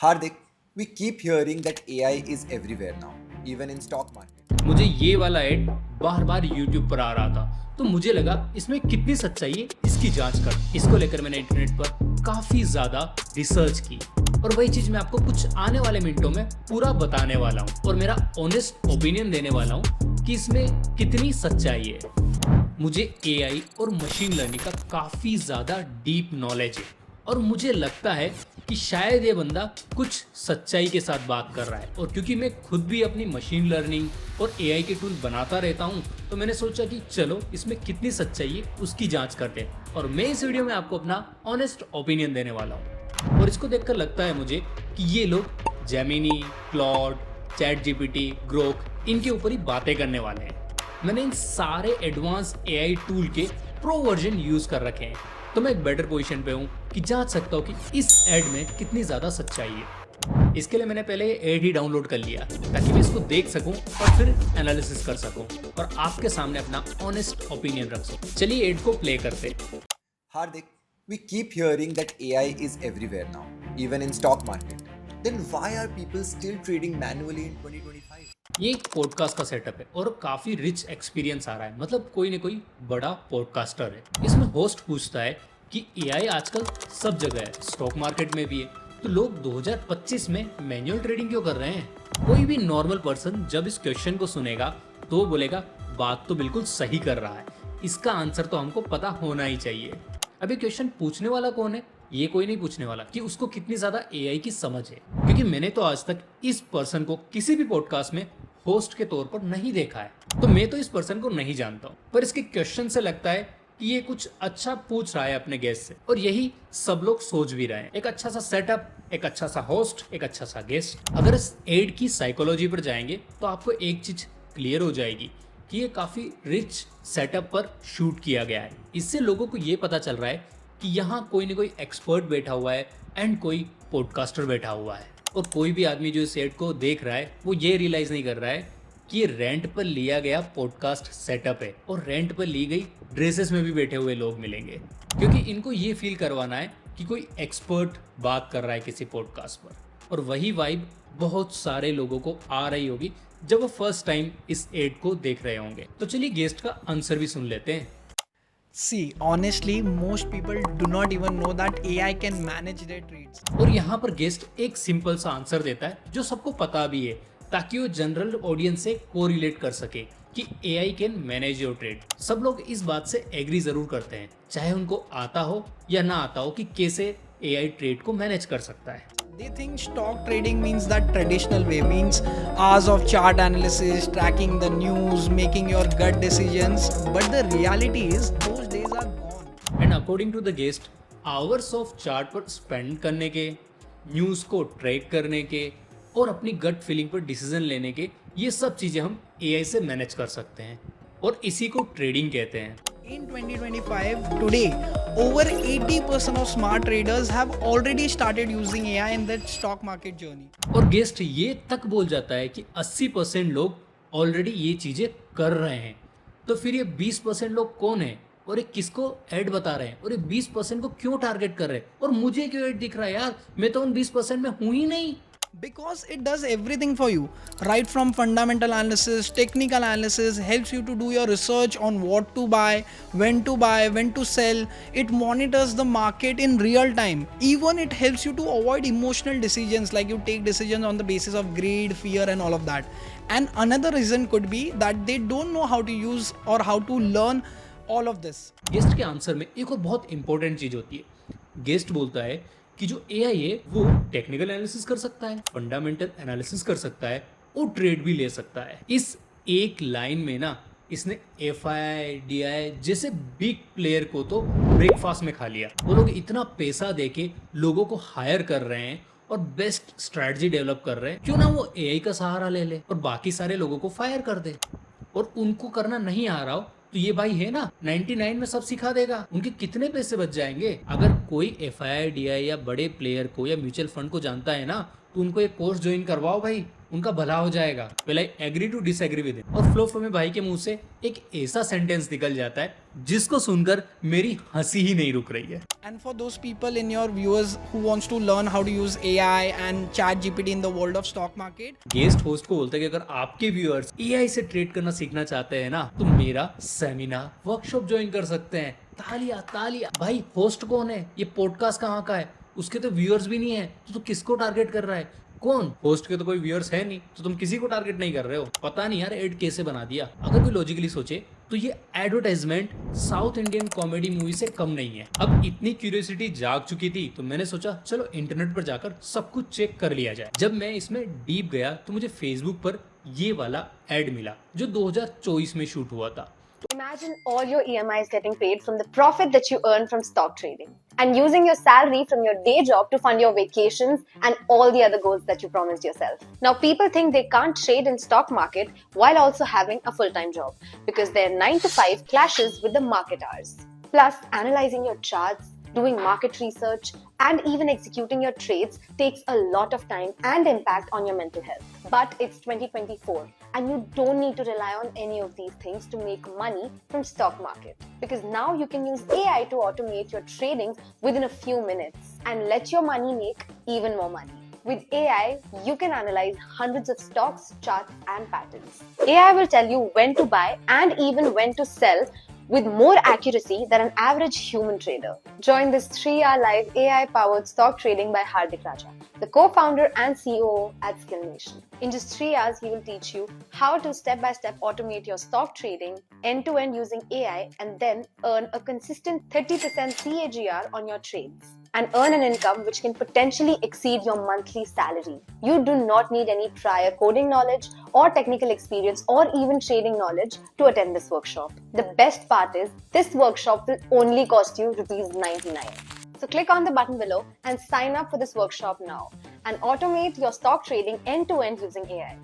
Hardik, we keep hearing that AI is everywhere now, even in stock market. मुझे ये वाला add बार बार YouTube पर आ रहा था, तो मुझे लगा इसमें कितनी सच्चाई है इसकी जांच कर। इसको लेकर मैंने इंटरनेट पर काफी ज्यादा रिसर्च की और वही चीज मैं आपको कुछ आने वाले मिनटों में पूरा बताने वाला हूँ और मेरा ऑनेस्ट ओपिनियन देने वाला हूँ कि इसमें कितनी सच्चाई है। मुझे AI और मशीन लर्निंग का काफी ज्यादा डीप नॉलेज है और मुझे लगता है कि शायद ये बंदा कुछ सच्चाई के साथ बात कर रहा है। और क्योंकि मैं खुद भी अपनी मशीन लर्निंग और AI के टूल बनाता रहता हूँ, तो मैंने सोचा कि चलो इसमें कितनी सच्चाई है उसकी जांच करते हैं और मैं इस वीडियो में आपको अपना ऑनेस्ट ओपिनियन देने वाला हूँ। और इसको देखकर लगता है मुझे कि ये लोग Gemini, Claude, chat GPT, Grok इनके ऊपर ही बातें करने वाले हैं। मैंने इन सारे एडवांस AI टूल के प्रो वर्जन यूज कर रखे हैं, तो मैं एक बेटर पोजीशन पे हूँ कि जांच सकता हूँ कि इस ऐड में कितनी ज़्यादा सच्चाई है। इसके लिए मैंने पहले ऐड ही डाउनलोड कर लिया ताकि मैं इसको देख सकूं और फिर एनालिसिस कर सकूं और आपके सामने अपना ऑनेस्ट ओपिनियन रख सकूं। चलिए ऐड को प्ले करते हैं। Hardik, we keep hearing that AI is everywhere now, even in stock market. Then why are people still trading manually in 2025? ये एक पॉडकास्ट का सेटअप है और काफी रिच एक्सपीरियंस आ रहा है, मतलब कोई न कोई बड़ा पॉडकास्टर है। इसमें होस्ट पूछता है कि AI आजकल सब जगह है, स्टॉक मार्केट में भी है, तो लोग 2025 में मैनुअल ट्रेडिंग क्यों कर रहे हैं। कोई भी नॉर्मल पर्सन जब इस क्वेश्चन को सुनेगा तो वो बोलेगा बात तो बिल्कुल सही कर रहा है, इसका आंसर तो हमको पता होना ही चाहिए। अभी क्वेश्चन पूछने वाला कौन है? ये कोई नहीं पूछने वाला कि उसको कितनी ज्यादा AI की समझ है, क्योंकि मैंने तो आज तक इस पर्सन को किसी भी पॉडकास्ट में होस्ट के तौर पर नहीं देखा है, तो मैं तो इस पर्सन को नहीं जानता हूँ। पर इसके क्वेश्चन से लगता है कि ये कुछ अच्छा पूछ रहा है अपने गेस्ट से, और यही सब लोग सोच भी रहे हैं। एक अच्छा सा सेटअप, एक अच्छा सा होस्ट, एक अच्छा सा गेस्ट। अगर इस एड की साइकोलॉजी पर जाएंगे तो आपको एक चीज क्लियर हो जाएगी कि ये काफी रिच सेटअप पर शूट किया गया है। इससे लोगों को ये पता चल रहा है कि यहाँ कोई न कोई एक्सपर्ट बैठा हुआ है एंड कोई पॉडकास्टर बैठा हुआ है। और कोई भी आदमी जो इस एड को देख रहा है वो ये रियलाइज नहीं कर रहा है कि ये रेंट पर लिया गया पॉडकास्ट सेटअप है और रेंट पर ली गई ड्रेसेस में भी बैठे हुए लोग मिलेंगे, क्योंकि इनको ये फील करवाना है कि कोई एक्सपर्ट बात कर रहा है किसी पॉडकास्ट पर। और वही वाइब बहुत सारे लोगों को आ रही होगी जब वो फर्स्ट टाइम इस एड को देख रहे होंगे। तो चलिए गेस्ट का आंसर भी सुन लेते हैं। See, honestly, most people do not even know that AI can manage their trades. और यहाँ पर गेस्ट एक सिंपल सा आंसर देता है जो सबको पता भी है, ताकि वो जनरल ऑडियंस से कोरिलेट कर सके कि AI can manage your trade. सब लोग इस बात से एग्री जरूर करते हैं, चाहे उनको आता हो या ना आता हो, कि कैसे AI ट्रेड को मैनेज कर सकता है। They think stock trading means that traditional way, means hours of chart analysis, tracking the news, making your gut decisions. But the reality is, those days are gone. And according to the guest, hours of chart पर spend करने के, news को track करने के और अपनी gut feeling पर decision लेने के, ये सब चीज़ें हम AI से मैनेज कर सकते हैं और इसी को ट्रेडिंग कहते हैं। In 2025, today, over 80% of smart traders have already started using AI in their stock market journey. और गेस्ट ये तक बोल जाता है कि 80% लोग ऑलरेडी ये चीज़ें कर रहे हैं। तो फिर ये 20% लोग कौन है और ये किसको ऐड बता रहे हैं और ये 20% को क्यों टारगेट कर रहे हैं और मुझे क्यों ऐड दिख रहा है? यार मैं तो उन 20% में हूँ ही नहीं। Because it does everything for you, right from fundamental analysis, technical analysis, helps you to do your research on what to buy, when to sell. It monitors the market in real time. Even it helps you to avoid emotional decisions, like you take decisions on the basis of greed, fear and all of that. And another reason could be that they don't know how to use or how to learn all of this. Guest के answer में एक और बहुत important चीज़ होती है। Guest बोलता है कि जो AI है वो टेक्निकल एनालिसिस कर सकता है, फंडामेंटल एनालिसिस कर सकता है और ट्रेड भी ले सकता है। इस एक लाइन में ना इसने FI, DI जैसे बिग प्लेयर को तो ब्रेकफास्ट में खा लिया। वो लोग इतना पैसा देके लोगों को हायर कर रहे हैं और बेस्ट स्ट्रैटेजी डेवलप कर रहे हैं, क्यों ना वो AI का सहारा ले ले और बाकी सारे लोगों को फायर कर दे। और उनको करना नहीं आ रहा हो तो ये भाई है ना 99 में सब सिखा देगा। उनके कितने पैसे बच जाएंगे। अगर कोई FI, DI या बड़े प्लेयर को या म्यूचुअल फंड को जानता है ना, तो उनको एक कोर्स ज्वाइन करवाओ भाई, उनका भला हो जाएगा। Well I agree to disagree with him. और फ्लो में भाई के मुंह से एक ऐसा सेंटेंस निकल जाता है जिसको सुनकर मेरी हंसी ही नहीं रुक रही है। And for those people in your viewers who wants to learn how to use AI and ChatGPT in the world of stock market, guest host को बोलते हैं कि अगर आपके व्यूअर्स एआई से ट्रेड करना सीखना चाहते हैं ना, तो मेरा सेमिनार वर्कशॉप ज्वाइन कर सकते हैं। तालिया तालिया। भाई होस्ट कौन है? ये पॉडकास्ट कहाँ का है? उसके तो व्यूअर्स भी नहीं है, तो किसको टारगेट कर रहा है? कौन? होस्ट के तो कोई व्यूअर्स है नहीं, तो तुम किसी को टारगेट नहीं कर रहे हो। पता नहीं यार एड कैसे बना दिया। अगर कोई लॉजिकली सोचे तो ये advertisement south Indian comedy movie से कम नहीं है। अब इतनी क्यूरियोसिटी जाग चुकी थी तो मैंने सोचा चलो इंटरनेट पर जाकर सब कुछ चेक कर लिया जाए। जब मैं इसमें डीप गया तो मुझे फेसबुक पर ये वाला एड मिला जो 2024 में शूट हुआ था। Imagine all your EMIs getting paid from the profit that you earn from stock trading and using your salary from your day job to fund your vacations and all the other goals that you promised yourself. Now people think they can't trade in stock market while also having a full-time job because their 9 to 5 clashes with the market hours. Plus, analyzing your charts, doing market research, and even executing your trades takes a lot of time and impact on your mental health. But it's 2024 and you don't need to rely on any of these things to make money from stock market because now you can use AI to automate your trading within a few minutes and let your money make even more money. With AI, you can analyze hundreds of stocks, charts, and patterns. AI will tell you when to buy and even when to sell with more accuracy than an average human trader. Join this 3-hour live AI-powered stock trading by Hardik Raja, the co-founder and CEO at Skill Nation. In just 3 hours, he will teach you how to step-by-step automate your stock trading end-to-end using AI and then earn a consistent 30% CAGR on your trades and earn an income which can potentially exceed your monthly salary. You do not need any prior coding knowledge or technical experience or even trading knowledge to attend this workshop. The best part is this workshop will only cost you ₹99. So click on the button below and sign up for this workshop now and automate your stock trading end-to-end using AI.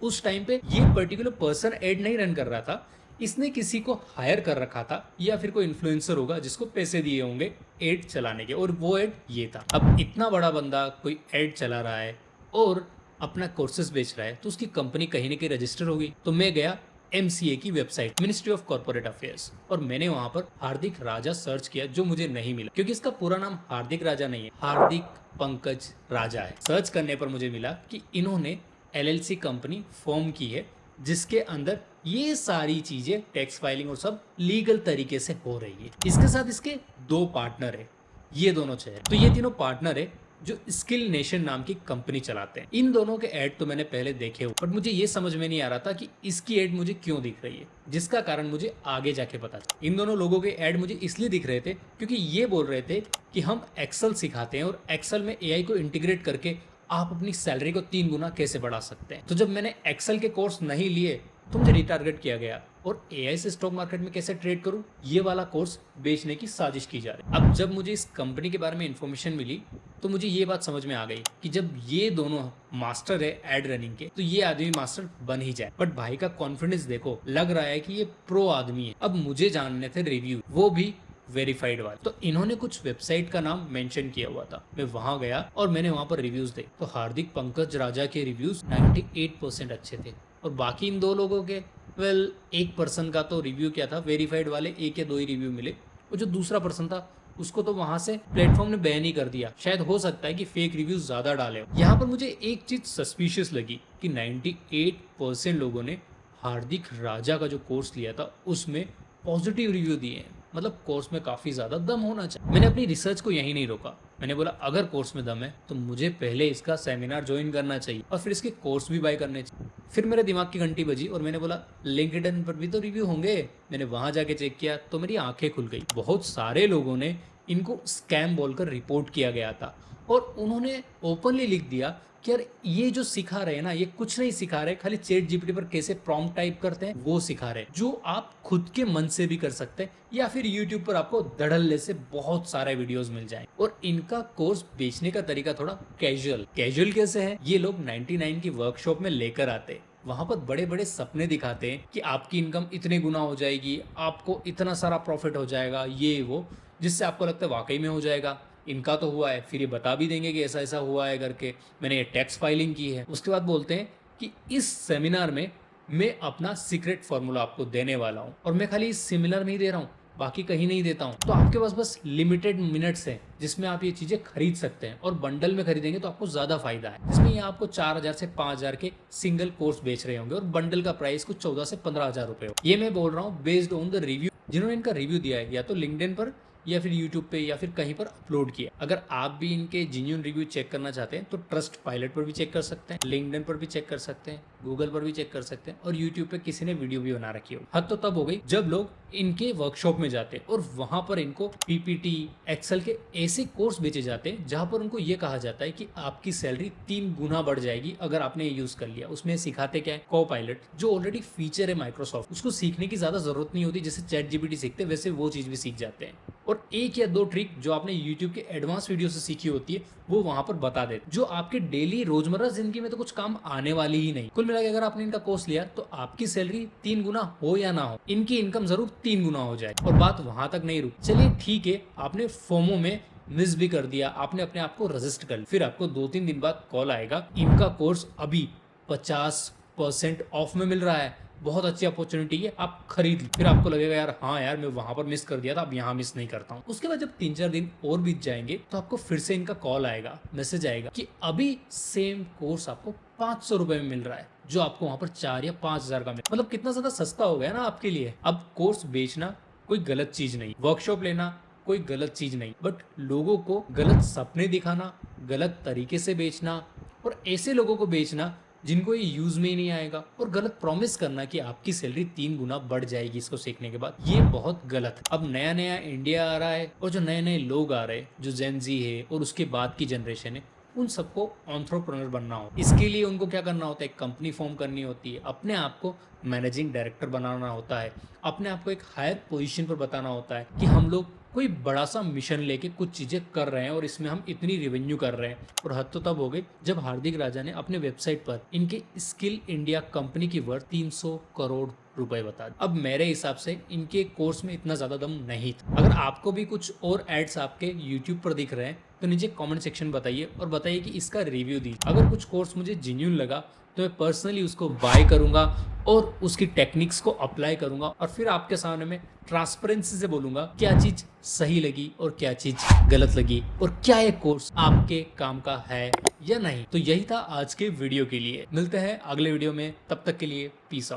उस time पे ये particular person add नहीं run कर रहा था, इसने किसी को हायर कर रखा था या फिर कोई इन्फ्लुएंसर होगा जिसको पैसे दिए होंगे एड चलाने के, और वो एड ये था। अब इतना बड़ा बंदा कोई एड चला रहा है और अपना कोर्सेज बेच रहा है तो उसकी कंपनी कहीं ना कहीं रजिस्टर होगी। तो मैं गया MCA की website, ministry of corporate affairs, और मैंने वहां पर हार्दिक राजा सर्च किया, जो मुझे नहीं मिला क्योंकि इसका पूरा नाम हार्दिक राजा नहीं है, हार्दिक पंकज राजा है। सर्च करने पर मुझे मिला कि इन्होंने LLC कंपनी फॉर्म की है जिसके अंदर ये सारी चीजें टैक्स फाइलिंग और सब लीगल तरीके से हो रही है। इसके साथ इसके 2 पार्टनर है, ये दोनों चेहरे, तो ये तीनों पार्टनर है जो स्किल नेशन नाम की कंपनी चलाते हैं। इन दोनों के ऐड तो मैंने पहले देखे हो, बट मुझे ये समझ में नहीं आ रहा था कि इसकी ऐड मुझे क्यों दिख रही है, जिसका कारण मुझे आगे जाके पता चला। इन दोनों लोगों के ऐड मुझे इसलिए दिख रहे थे क्योंकि ये बोल रहे थे कि हम एक्सेल सिखाते हैं और एक्सेल में AI को इंटीग्रेट करके आप अपनी सैलरी को 3 गुना कैसे बढ़ा सकते हैं। तो जब मैंने एक्सेल के कोर्स नहीं लिए तो मुझे रिटारगेट किया गया और AI से स्टॉक मार्केट में कैसे ट्रेड करूं, ये वाला कोर्स बेचने की साजिश की जा रही है। अब जब मुझे इस कंपनी के बारे में इंफॉर्मेशन मिली तो मुझे ये बात समझ में आ गई कि जब ये दोनों मास्टर है एड रनिंग के, तो ये आदमी मास्टर बन ही जाए। बट भाई का कॉन्फिडेंस देखो, लग रहा है कि ये प्रो आदमी है। अब मुझे जानने थे रिव्यू, वो भी वेरीफाइड वाला। तो इन्होंने कुछ वेबसाइट का नाम मेंशन किया हुआ था, मैं वहां गया और मैंने वहां पर रिव्यूज देखे तो हार्दिक पंकज राजा के रिव्यूज 98% अच्छे थे और बाकी इन 2 लोगों के वेल 1% का तो रिव्यू क्या था, वेरीफाइड वाले 1 या 2 ही रिव्यू मिले, और जो दूसरा पर्सन था उसको तो वहां से प्लेटफॉर्म ने बैन ही कर दिया। शायद हो सकता है कि फेक रिव्यूज ज्यादा डाले हो। यहाँ पर मुझे एक चीज सस्पिशियस लगी कि 98% लोगों ने हार्दिक राजा का जो कोर्स लिया था उसमें पॉजिटिव रिव्यू दिए हैं, मतलब कोर्स में काफी ज्यादा दम होना चाहिए। मैंने अपनी रिसर्च को यहीं नहीं रोका, मैंने बोला अगर कोर्स में दम है तो मुझे पहले इसका सेमिनार ज्वाइन करना चाहिए और फिर इसके कोर्स भी बाय करने चाहिए। फिर मेरे दिमाग की घंटी बजी और मैंने बोला लिंक्डइन पर भी तो रिव्यू होंगे। मैंने वहां जाके चेक किया तो मेरी आंखें खुल गई। बहुत सारे लोगों ने इनको स्कैम बोलकर रिपोर्ट किया गया था और उन्होंने ओपनली लिख दिया कि यार ये जो सिखा रहे हैं ना, ये कुछ नहीं सिखा रहे, खाली चैट जीपीटी पर कैसे प्रॉम्प्ट टाइप करते हैं वो सिखा रहे हैं, जो आप खुद के मन से भी कर सकते हैं या फिर यूट्यूब पर आपको धड़ल्ले से बहुत सारे वीडियोस मिल जाएं। और इनका कोर्स बेचने का तरीका थोड़ा कैजुअल कैसे है, ये लोग 99 की वर्कशॉप में लेकर आते, वहां पर बड़े बड़े सपने दिखाते हैं कि आपकी इनकम इतने गुना हो जाएगी, आपको इतना सारा प्रॉफिट हो जाएगा, ये वो, जिससे आपको लगता है वाकई में हो जाएगा। इनका तो हुआ है, फिर ये बता भी देंगे कि ऐसा ऐसा हुआ है करके, मैंने ये टैक्स फाइलिंग की है। उसके बाद बोलते हैं कि इस सेमिनार में मैं अपना सीक्रेट फॉर्मूला आपको देने वाला हूँ, और मैं खाली इस सेमिनार में ही दे रहा हूँ, बाकी कहीं नहीं देता हूँ। तो आपके पास बस लिमिटेड मिनट्स हैं जिसमें आप ये चीजें खरीद सकते हैं, और बंडल में खरीदेंगे तो आपको ज्यादा फायदा है। जिसमें ये आपको 4,000 से 5,000 के सिंगल कोर्स बेच रहे होंगे, और बंडल का प्राइस कुछ 14 से 15,000 रुपए हो। ये मैं बोल रहा हूँ बेस्ड ऑन द रिव्यू, जिन्होंने इनका रिव्यू दिया है, या तो लिंक्डइन पर या फिर यूट्यूब पे या फिर कहीं पर अपलोड किया। अगर आप भी इनके जेन्युइन रिव्यू चेक करना चाहते हैं तो ट्रस्ट पायलट पर भी चेक कर सकते हैं, लिंक्डइन पर भी चेक कर सकते हैं, गूगल पर भी चेक कर सकते हैं, और यूट्यूब पे किसी ने वीडियो भी बना रखी हो। हद तो तब हो गई जब लोग इनके वर्कशॉप में जाते हैं और वहां पर इनको पीपीटी, एक्सेल के ऐसे कोर्स बेचे जाते हैं जहां पर उनको ये कहा जाता है कि आपकी सैलरी 3 गुना बढ़ जाएगी अगर आपने ये यूज कर लिया। उसमें सिखाते क्या है, को पायलट, जो ऑलरेडी फीचर है माइक्रोसॉफ्ट, उसको सीखने की ज्यादा जरूरत नहीं होती। जैसे चैट जीपीटी सीखते वैसे वो चीज भी सीख जाते हैं, और 1 या 2 ट्रिक जो आपने यूट्यूब के एडवांस वीडियो से सीखी होती है वो वहां पर बता देते, जो आपके डेली रोजमर्रा जिंदगी में तो कुछ काम आने वाली ही नहीं। कुल मिला के अगर आपने इनका कोर्स लिया तो आपकी सैलरी 3 गुना हो या ना हो, इनकी इनकम जरूर 3 गुना हो जाए। और बात वहां तक नहीं रुकी। चलिए ठीक है, आपने फोमो में मिस भी कर दिया, आपने अपने आप को रजिस्ट कर लिया, फिर आपको 2-3 दिन बाद कॉल आएगा, इनका कोर्स अभी 50% ऑफ में मिल रहा है, बहुत अच्छी अपॉर्चुनिटी है, आप खरीद ली। फिर आपको लगेगा यार हाँ यार मैं वहां पर मिस कर दिया था, अब यहाँ मिस नहीं करता हूँ। उसके बाद जब 3-4 दिन और बीत जाएंगे तो आपको फिर से इनका कॉल आएगा, मैसेज आएगा कि अभी सेम कोर्स आपको 500 रुपए में मिल रहा है, जो आपको वहां पर 4 या 5,000 का मिल। मतलब कितना ज्यादा सस्ता हो गया ना आपके लिए। अब कोर्स बेचना कोई गलत चीज नहीं, वर्कशॉप लेना कोई गलत चीज नहीं, बट लोगों को गलत सपने दिखाना, गलत तरीके से बेचना, और ऐसे लोगों को बेचना जिनको ये यूज में ही नहीं आएगा, और गलत प्रॉमिस करना कि आपकी सैलरी 3 गुना बढ़ जाएगी इसको सीखने के बाद, ये बहुत गलत है। अब नया नया इंडिया आ रहा है, और जो नए नए लोग आ रहे हैं, जो जेनजी है और उसके बाद की जनरेशन है, उन सबको एंटरप्रेन्योर बनना हो। इसके लिए उनको क्या करना होता है, कंपनी फॉर्म करनी होती है, अपने आप को मैनेजिंग डायरेक्टर बनाना होता है, अपने आप को एक हायर पोजीशन पर बताना होता है कि हम लोग कोई बड़ा सा मिशन लेके कुछ चीजें कर रहे हैं और इसमें हम इतनी रेवेन्यू कर रहे हैं। और हद तो तब हो गई जब हार्दिक राजा ने अपने वेबसाइट पर इनके स्किल इंडिया कंपनी की वर्थ 300 करोड़ रुपए बता दी। अब मेरे हिसाब से इनके कोर्स में इतना ज्यादा दम नहीं था। अगर आपको भी कुछ और एड्स आपके यूट्यूब पर दिख रहे हैं तो नीचे कमेंट सेक्शन बताइए, और बताइए कि इसका रिव्यू दीजिए। अगर कुछ कोर्स मुझे जेन्युइन लगा तो मैं पर्सनली उसको बाय करूंगा और उसकी टेक्निक्स को अप्लाई करूंगा, और फिर आपके सामने में ट्रांसपेरेंसी से बोलूंगा क्या चीज सही लगी और क्या चीज गलत लगी, और क्या ये कोर्स आपके काम का है या नहीं। तो यही था आज के वीडियो के लिए। मिलते हैं अगले वीडियो में, तब तक के लिए पीस आउट।